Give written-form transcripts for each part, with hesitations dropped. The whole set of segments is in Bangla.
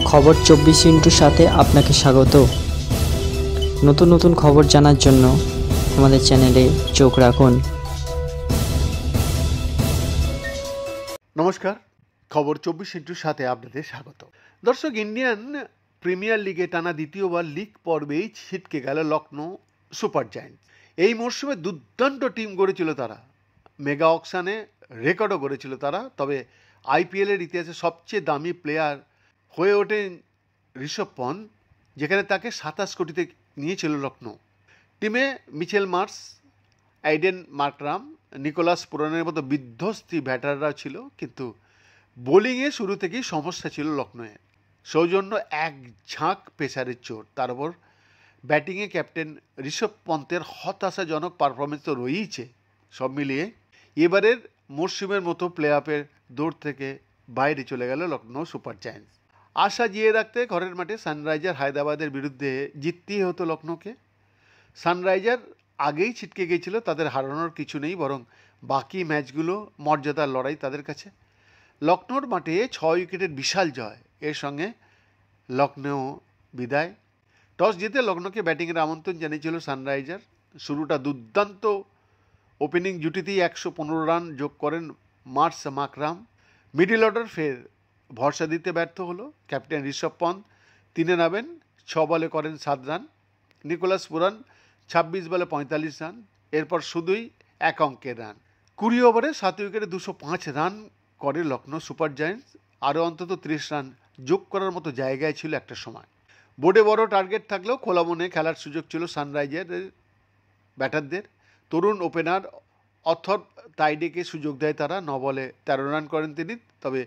খবর 24 সাথে আপনাকে স্বাগত। নতুন নতুন খবর জানার জন্য আমাদের চ্যানেলে চোখ রাখুন। নমস্কার, খবর 24 সাথে আপনাদের স্বাগত। দর্শক, ইন্ডিয়ান প্রিমিয়ার লিগে টানা দ্বিতীয়বার লিগ পর্বেই ছিটকে গেল লখনৌ সুপার জায়ান্টস। এই মরশুমে দুর্দান্ত টিম গড়েছিল তারা, মেগা অকশনে রেকর্ডও গড়েছিল তারা। তবে আইপিএলের ইতিহাসে সবচেয়ে দামি প্লেয়ার হয়ে ওঠেন ঋষভ পন্থ, যেখানে তাকে 27 কোটিতে নিয়েছিল লখনৌ। টিমে মিচেল মার্শ, আইডেন মার্করাম, নিকোলাস পুরানের মতো বিধ্বস্তি ব্যাটাররা ছিল, কিন্তু বোলিংয়ে শুরু থেকেই সমস্যা ছিল লখনৌয়ের। সৌজন্য এক ঝাঁক পেসারের চোট, তার উপর ব্যাটিংয়ে ক্যাপ্টেন ঋষভ পন্থের হতাশাজনক পারফরমেন্স তো রয়েইছে। সব মিলিয়ে এবারের মরশুমের মতো প্লে অফের দৌড় থেকে বাইরে চলে গেল লখনৌ সুপার জায়ান্টস। আশা জিয়ে রাখতে ঘরের মাঠে সানরাইজার হায়দ্রাবাদের বিরুদ্ধে জিততেই হতো লখনৌকে। সানরাইজার আগেই ছিটকে গিয়েছিল, তাদের হারানোর কিছু নেই, বরং বাকি ম্যাচগুলো মর্যাদার লড়াই তাদের কাছে। লখনৌর মাঠে 6 উইকেটের বিশাল জয়, এর সঙ্গে লখনৌ বিদায়। টস জিতে লখনৌকে ব্যাটিংয়ের আমন্ত্রণ জানিয়েছিল সানরাইজার। শুরুটা দুর্দান্ত ওপেনিং জুটিতেই 115 রান যোগ করেন মার্শ মাকরাম। মিডল অর্ডার ফের ভরসা দিতে ব্যর্থ হলো। ক্যাপ্টেন ঋষভ পন্থ 3-এ নামেন, 6 বলে করেন 7 রান। নিকোলাস পুরান 26 বলে 45 রান। এরপর শুধুই 1 অঙ্কের রান। 20 ওভারে 7 উইকেটে 205 রান করে লখনৌ সুপার জায়ান্টস। আরও অন্তত 30 রান যোগ করার মতো জায়গায় ছিল একটা সময়। বোর্ডে বড় টার্গেট থাকলেও খোলা মনে খেলার সুযোগ ছিল সানরাইজারের ব্যাটারদের। তরুণ ওপেনার অথর তাইডেকে সুযোগ দেয় তারা। 9 বলে 13 রান করেন তিনি। তবে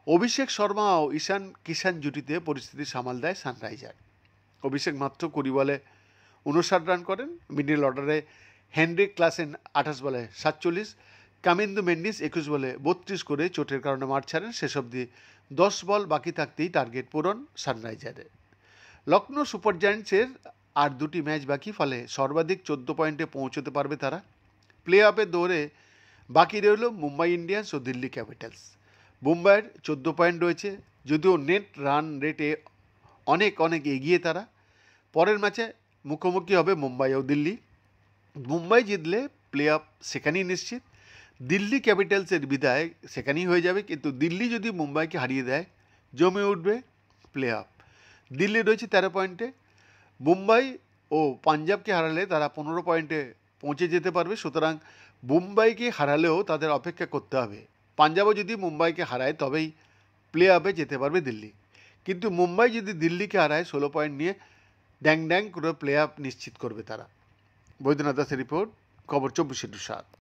অভিষেক শর্মা ও ঈশান কিষান জুটিতে পরিস্থিতি সামাল দেয় সানরাইজার। অভিষেক মাত্র 20 বলে 59 রান করেন। মিডল অর্ডারে হেনরিক ক্লাসেন 28 বলে 47, কামিন্দু মেন্ডিস 21 বলে 32 করে চোটের কারণে মাঠ ছাড়েন। শেষ অবধি 10 বল বাকি থাকতেই টার্গেট পূরণ সানরাইজারের। লখনৌ সুপার জায়ান্টসের আর 2টি ম্যাচ বাকি, ফলে সর্বাধিক 14 পয়েন্টে পৌঁছতে পারবে তারা। প্লে অফে দৌড়ে বাকি রইল মুম্বাই ইন্ডিয়ান্স ও দিল্লি ক্যাপিটালস। মুম্বাইয়ের 14 পয়েন্ট রয়েছে, যদিও নেট রান রেটে অনেক এগিয়ে তারা। পরের ম্যাচে মুখোমুখি হবে মুম্বাই ও দিল্লি। মুম্বাই জিতলে প্লে অফ সেখানেই নিশ্চিত। দিল্লি ক্যাপিটালসের বিদায় সেখানেই হয়ে যাবে, কিন্তু দিল্লি যদি মুম্বাইকে হারিয়ে দেয় জমে উঠবে প্লে অফ। দিল্লি রয়েছে 13 পয়েন্টে। মুম্বাই ও পাঞ্জাবকে হারালে তারা 15 পয়েন্টে পৌঁছে যেতে পারবে। সুতরাং মুম্বাইকে হারালেও তাদের অপেক্ষা করতে হবে। পাঞ্জাবও যদি মুম্বাইকে হারায় তবেই প্লে অফে যেতে পারবে দিল্লি। কিন্তু মুম্বাই যদি দিল্লিকে হারায় 16 পয়েন্ট নিয়ে ড্যাং করে প্লে অফ নিশ্চিত করবে তারা। বৈদ্যনাথ দাসের রিপোর্ট, খবর 24/7।